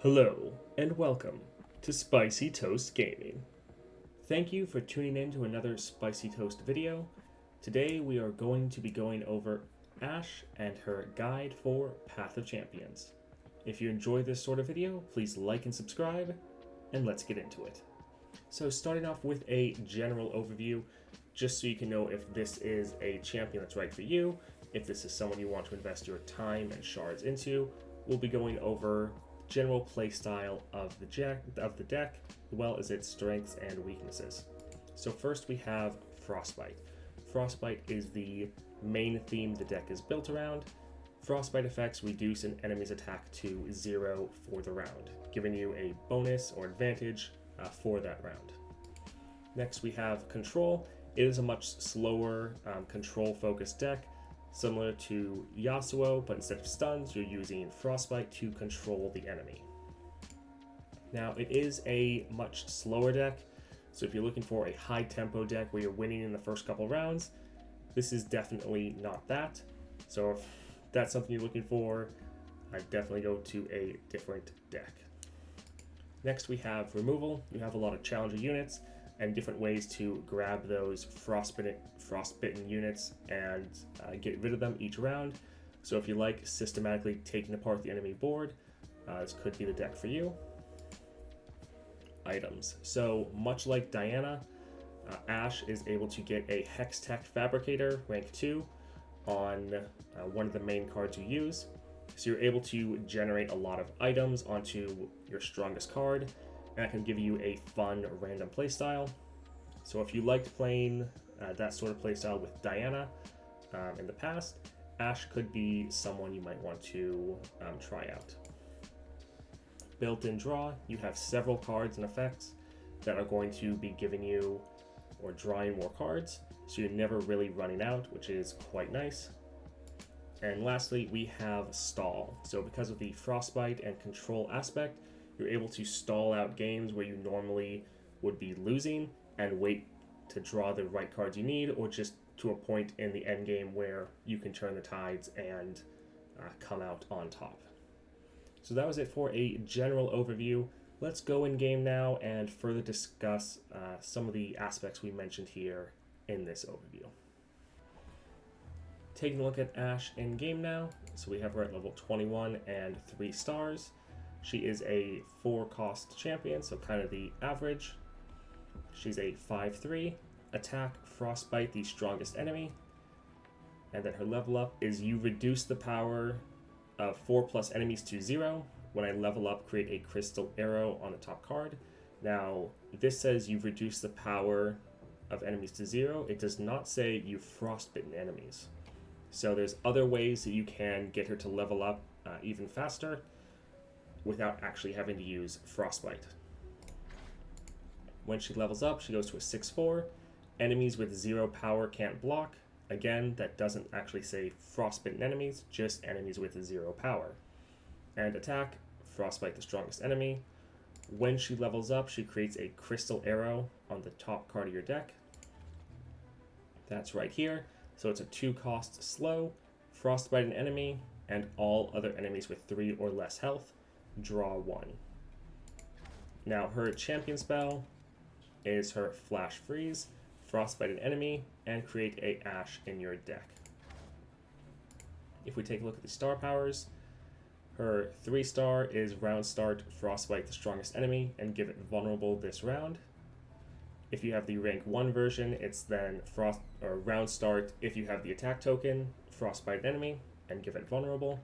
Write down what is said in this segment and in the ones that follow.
Hello, and welcome to Spicy Toast Gaming. Thank you for tuning in to another Spicy Toast video. Today we are going to be going over Ashe and her guide for Path of Champions. If you enjoy this sort of video, please like and subscribe, and let's get into it. So starting off with a general overview, just so you can know if this is a champion that's right for you, if this is someone you want to invest your time and shards into, we'll be going over general playstyle of the deck, as well as its strengths and weaknesses. So first we have Frostbite. Frostbite is the main theme the deck is built around. Frostbite effects reduce an enemy's attack to 0 for the round, giving you a bonus or advantage for that round. Next we have Control. It is a much slower control-focused deck, similar to Yasuo, but instead of stuns, you're using Frostbite to control the enemy. Now, it is a much slower deck, so if you're looking for a high-tempo deck where you're winning in the first couple rounds, this is definitely not that. So if that's something you're looking for, I'd definitely go to a different deck. Next, we have Removal. You have a lot of challenger units and different ways to grab those frostbitten units and get rid of them each round. So if you like systematically taking apart the enemy board, this could be the deck for you. Items. So much like Diana, Ashe is able to get a Hextech Fabricator, rank 2, on one of the main cards you use. So you're able to generate a lot of items onto your strongest card, and that can give you a fun random playstyle. So if you liked playing that sort of playstyle with Diana in the past, Ashe could be someone you might want to try out. Built-in draw, you have several cards and effects that are going to be giving you or drawing more cards, so you're never really running out, which is quite nice. And lastly, we have Stall. So because of the Frostbite and Control aspect, you're able to stall out games where you normally would be losing and wait to draw the right cards you need, or just to a point in the end game where you can turn the tides and come out on top. So that was it for a general overview. Let's go in game now and further discuss some of the aspects we mentioned here in this overview. Taking a look at Ashe in game now, so we have her at level 21 and 3 stars. She is a 4-cost champion, so kind of the average. She's a 5/3, attack, Frostbite the strongest enemy, and then her level up is you reduce the power of 4+ enemies to 0. When I level up, create a crystal arrow on the top card. Now, this says you've reduced the power of enemies to 0. It does not say you've frostbitten enemies. So there's other ways that you can get her to level up even faster without actually having to use Frostbite. When she levels up, she goes to a 6/4. Enemies with 0 power can't block. Again, that doesn't actually say frostbitten enemies, just enemies with 0 power. And attack, Frostbite the strongest enemy. When she levels up, she creates a crystal arrow on the top card of your deck. That's right here. So it's a 2-cost slow, Frostbite an enemy, and all other enemies with 3 or less health draw 1. Now her champion spell is her Flash Freeze, Frostbite an enemy, and create a Ashe in your deck. If we take a look at the star powers, her 3-star is round start, Frostbite the strongest enemy, and give it vulnerable this round. If you have the rank 1 version, it's then round start if you have the attack token, Frostbite enemy, and give it vulnerable.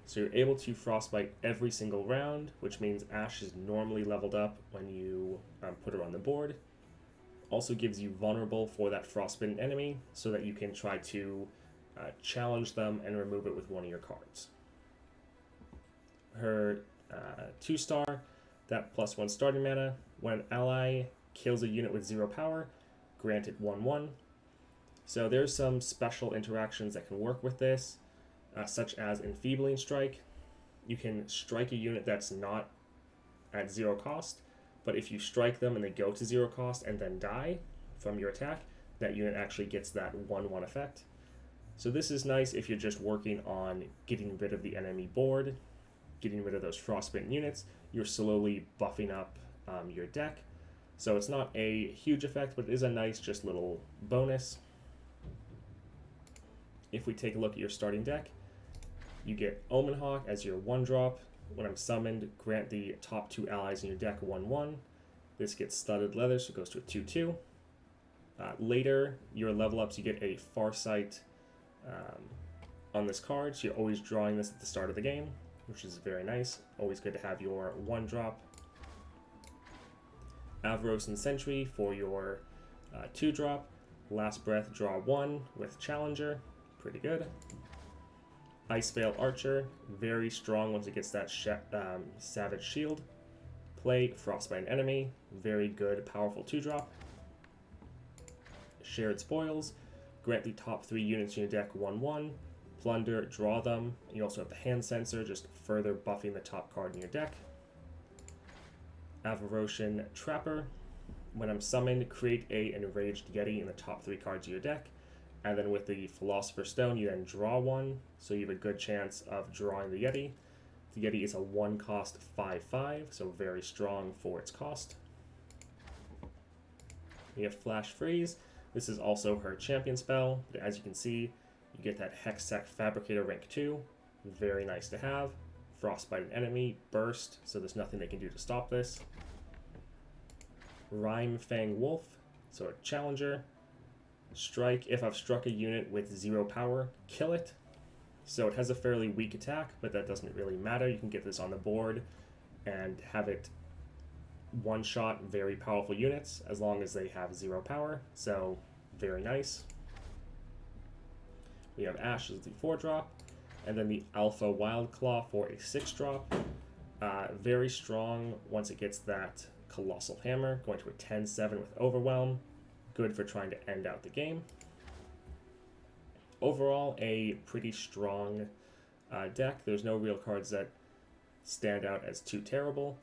So you're able to Frostbite every single round, which means Ashe is normally leveled up when you put her on the board. Also gives you vulnerable for that frostbitten enemy, so that you can try to challenge them and remove it with one of your cards. Her 2-star, that +1 starting mana, when an ally kills a unit with 0 power, grant it 1/1. So there's some special interactions that can work with this, such as Enfeebling Strike. You can strike a unit that's not at 0 cost, but if you strike them and they go to 0 cost and then die from your attack, that unit actually gets that 1/1 effect. So this is nice if you're just working on getting rid of the enemy board getting rid of those frostbitten units, you're slowly buffing up your deck. So it's not a huge effect, but it is a nice just little bonus. If we take a look at your starting deck, you get Omen Hawk as your 1-drop. When I'm summoned, grant the top 2 allies in your deck 1/1. This gets Studded Leather, so it goes to a 2/2. Later, your level ups, you get a Farsight on this card, so you're always drawing this at the start of the game, which is very nice. Always good to have your 1-drop. Avros and Sentry for your 2-drop. Last Breath, draw 1 with Challenger. Pretty good. Iceveil Archer, very strong once it gets that Savage Shield. Play Frostbite an Enemy, very good, powerful 2-drop. Shared Spoils, grant the top 3 units in your deck 1/1. Plunder, draw them. You also have the Hand Sensor, just further buffing the top card in your deck. Avarosian Trapper, when I'm summoned, create a Enraged Yeti in the top 3 cards of your deck. And then with the Philosopher's Stone, you then draw 1, so you have a good chance of drawing the Yeti. The Yeti is a 1-cost 5/5, so very strong for its cost. We have Flash Freeze. This is also her champion spell, but as you can see, you get that Hextech Fabricator rank 2. Very nice to have. Frostbite an Enemy, Burst, so there's nothing they can do to stop this. Rime Fang Wolf, so a Challenger. Strike, if I've struck a unit with 0 power, kill it. So it has a fairly weak attack, but that doesn't really matter. You can get this on the board and have it one-shot very powerful units as long as they have 0 power. So very nice. We have Ashe as the 4-drop, and then the Alpha Wild Claw for a 6-drop. Very strong once it gets that Colossal Hammer, going to a 10/7 with Overwhelm. Good for trying to end out the game. Overall, a pretty strong deck. There's no real cards that stand out as too terrible.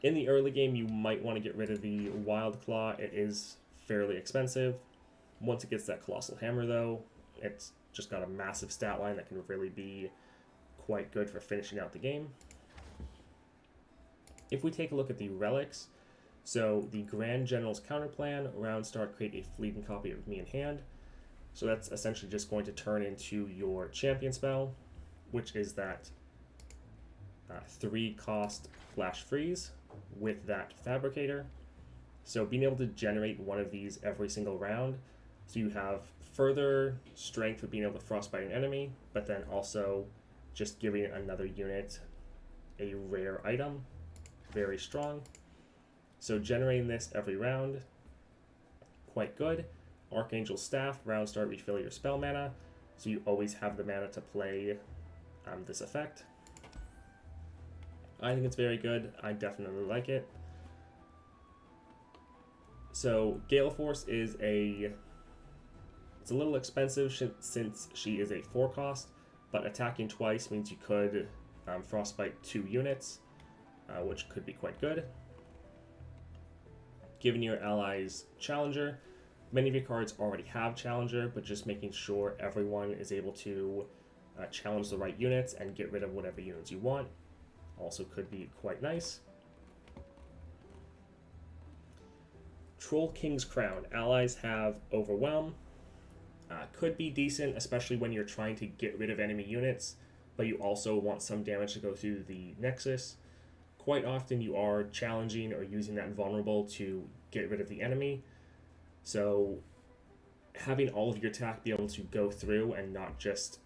In the early game, you might want to get rid of the Wild Claw. It is fairly expensive. Once it gets that Colossal Hammer, though, it's just got a massive stat line that can really be quite good for finishing out the game. If we take a look at the relics, so the Grand General's counter plan, round start, create a fleeting copy of me in hand. So that's essentially just going to turn into your champion spell, which is that 3-cost Flash Freeze with that Fabricator. So being able to generate one of these every single round, so you have further strength for being able to frostbite an enemy, but then also just giving another unit a rare item. Very strong. So generating this every round, quite good. Archangel Staff, round start, refill your spell mana, so you always have the mana to play this effect. I think it's very good. I definitely like it. So Gale Force is it's a little expensive since she is a 4-cost, but attacking twice means you could frostbite 2 units, which could be quite good. Giving your allies Challenger. Many of your cards already have Challenger, but just making sure everyone is able to challenge the right units and get rid of whatever units you want also could be quite nice. Troll King's Crown. Allies have Overwhelm. Could be decent, especially when you're trying to get rid of enemy units, but you also want some damage to go through the Nexus. Quite often you are challenging or using that vulnerable to get rid of the enemy. So having all of your attack be able to go through and not just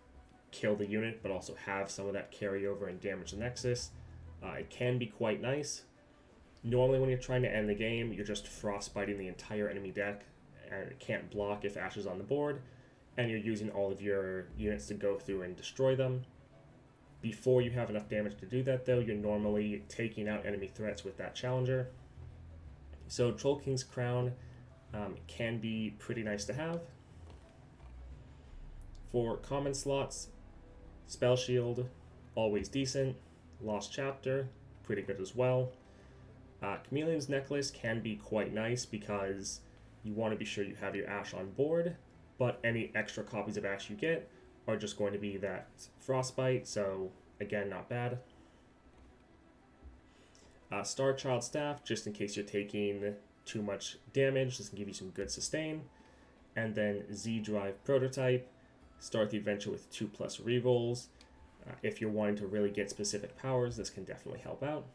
kill the unit, but also have some of that carryover and damage the Nexus, it can be quite nice. Normally when you're trying to end the game, you're just frostbiting the entire enemy deck, and it can't block if Ashe is on the board, and you're using all of your units to go through and destroy them. Before you have enough damage to do that, though, you're normally taking out enemy threats with that Challenger. So Troll King's Crown can be pretty nice to have. For common slots, Spell Shield, always decent. Lost Chapter, pretty good as well. Chameleon's Necklace can be quite nice because you want to be sure you have your Ashe on board, but any extra copies of Ashe you get are just going to be that Frostbite, so again, not bad. Star Child Staff, just in case you're taking too much damage. This can give you some good sustain. And then Z Drive Prototype. Start the adventure with 2+ rerolls. If you're wanting to really get specific powers, this can definitely help out.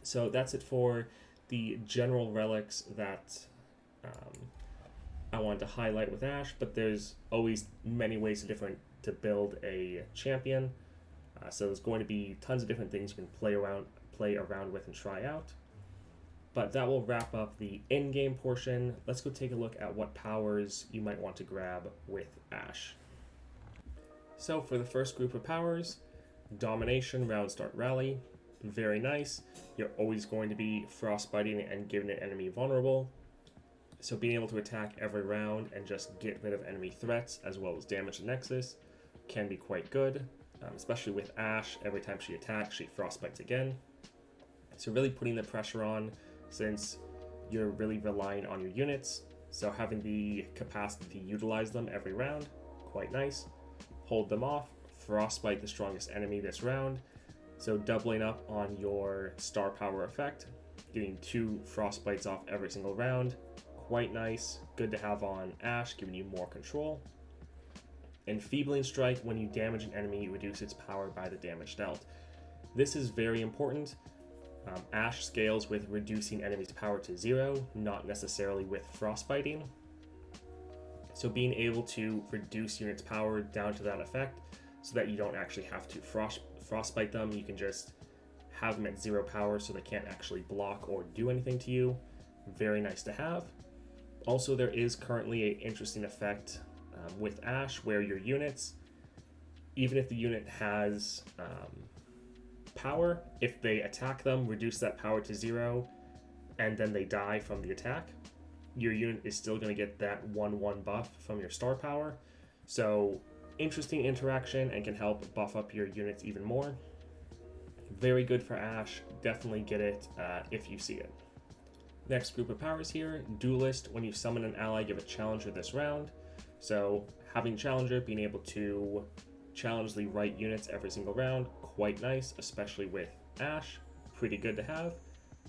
So that's it for the general relics that I wanted to highlight with Ashe, but there's always many ways to build a champion. So there's going to be tons of different things you can play around with and try out. But that will wrap up the in-game portion. Let's go take a look at what powers you might want to grab with Ashe. So for the first group of powers, Domination, Round Start Rally. Very nice. You're always going to be frostbiting and giving an enemy vulnerable. So being able to attack every round and just get rid of enemy threats as well as damage the Nexus can be quite good. Especially with Ashe, every time she attacks, she frostbites again. So really putting the pressure on, since you're really relying on your units. So having the capacity to utilize them every round, quite nice. Hold them off, frostbite the strongest enemy this round. So doubling up on your star power effect, getting 2 frostbites off every single round, quite nice. Good to have on Ashe, giving you more control. Enfeebling Strike, when you damage an enemy, you reduce its power by the damage dealt. This is very important. Ashe scales with reducing enemies' power to 0, not necessarily with frostbiting. So being able to reduce units' power down to that effect so that you don't actually have to frostbite them, you can just have them at 0 power so they can't actually block or do anything to you. Very nice to have. Also, there is currently an interesting effect with Ashe where your units, even if the unit has power, if they attack them, reduce that power to 0, and then they die from the attack, your unit is still going to get that 1/1 buff from your star power. So interesting interaction and can help buff up your units even more. Very good for Ashe. Definitely get it if you see it. Next group of powers here, Duelist. When you summon an ally, give a challenger this round. So having challenger, being able to challenge the right units every single round, quite nice, especially with Ashe. Pretty good to have.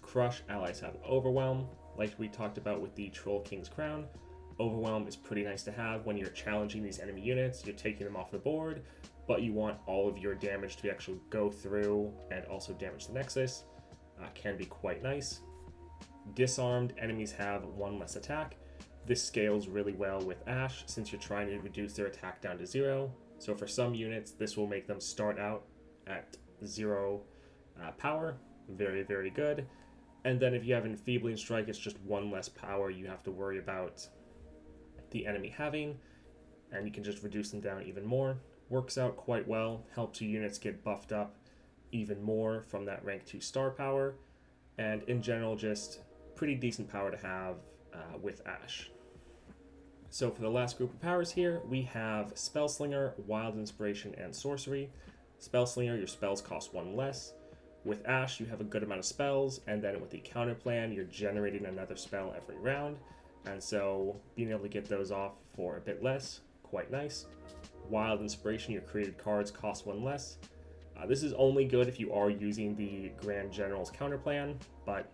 Crush, allies have Overwhelm. Like we talked about with the Troll King's Crown, Overwhelm is pretty nice to have when you're challenging these enemy units. You're taking them off the board, but you want all of your damage to actually go through and also damage the Nexus. Can be quite nice. Disarmed, enemies have 1 less attack. This scales really well with Ashe since you're trying to reduce their attack down to 0. So for some units, this will make them start out at 0 power. Very, very good. And then if you have Enfeebling Strike, it's just 1 less power you have to worry about the enemy having, and you can just reduce them down even more. Works out quite well, helps your units get buffed up even more from that rank 2 star power, and in general just pretty decent power to have with Ashe. So for the last group of powers here, we have Spellslinger, Wild Inspiration, and Sorcery. Spellslinger, your spells cost 1 less. With Ashe, you have a good amount of spells, and then with the counter plan, you're generating another spell every round, and so being able to get those off for a bit less, quite nice. Wild Inspiration, your created cards cost 1 less. This is only good if you are using the Grand General's counter plan, but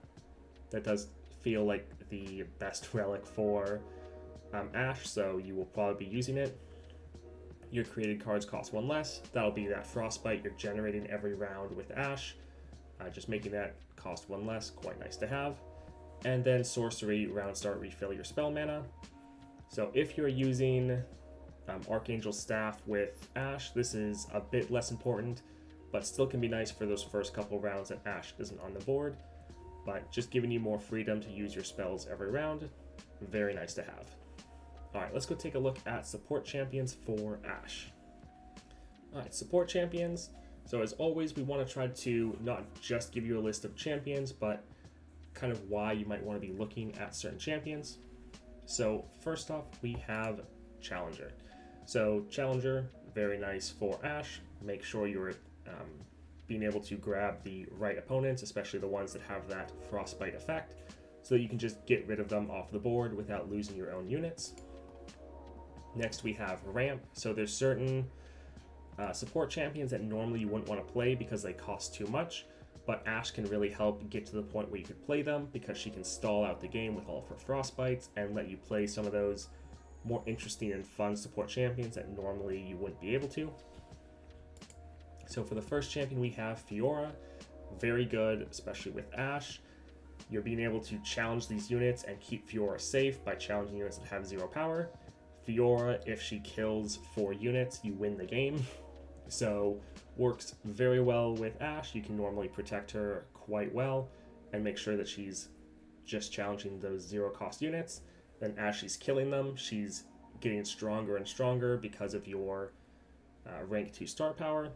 that does feel like the best relic for Ashe, so you will probably be using it. Your created cards cost 1 less. That'll be that Frostbite you're generating every round with Ashe. Just making that cost 1 less, quite nice to have. And then Sorcery, round start, refill your spell mana. So if you're using Archangel Staff with Ashe, this is a bit less important, but still can be nice for those first couple rounds that Ashe isn't on the board. But just giving you more freedom to use your spells every round, very nice to have. Alright, let's go take a look at support champions for Ashe. Alright, support champions. So as always, we want to try to not just give you a list of champions, but kind of why you might want to be looking at certain champions. So first off, we have Challenger. So Challenger, very nice for Ashe. Make sure you're being able to grab the right opponents, especially the ones that have that Frostbite effect, so that you can just get rid of them off the board without losing your own units. Next we have Ramp. So there's certain support champions that normally you wouldn't want to play because they cost too much, but Ashe can really help get to the point where you could play them because she can stall out the game with all of her frostbites and let you play some of those more interesting and fun support champions that normally you wouldn't be able to. So for the first champion we have Fiora, very good, especially with Ashe. You're being able to challenge these units and keep Fiora safe by challenging units that have 0 power. Fiora, if she kills 4 units, you win the game. So works very well with Ashe. You can normally protect her quite well and make sure that she's just challenging those 0 cost units. Then as she's killing them, she's getting stronger and stronger because of your rank 2 star power.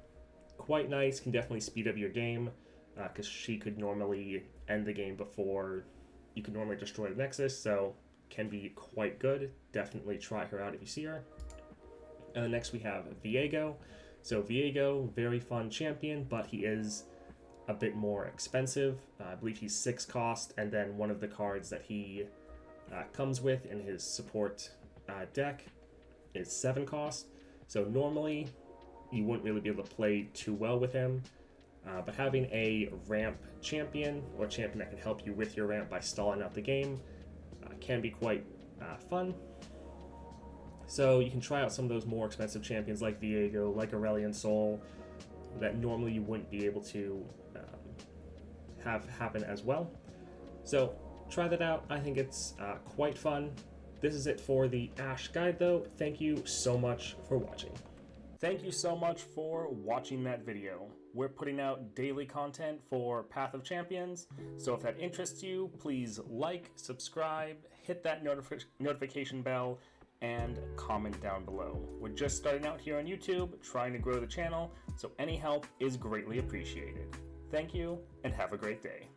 Quite nice, can definitely speed up your game because she could normally end the game before you could normally destroy the Nexus, so can be quite good. Definitely try her out if you see her. And then next we have Viego. So Viego, very fun champion, but he is a bit more expensive. I believe he's 6 cost, and then one of the cards that he comes with in his support deck is 7 cost. So normally you wouldn't really be able to play too well with him, but having a ramp champion or a champion that can help you with your ramp by stalling out the game can be quite fun. So you can try out some of those more expensive champions like Viego, like Aurelion Sol, that normally you wouldn't be able to have happen as well. So try that out. I think it's quite fun. This is it for the Ashe guide though. Thank you so much for watching. Thank you so much for watching that video. We're putting out daily content for Path of Champions, so if that interests you, please like, subscribe, hit that notification bell, and comment down below. We're just starting out here on YouTube, trying to grow the channel, so any help is greatly appreciated. Thank you, and have a great day.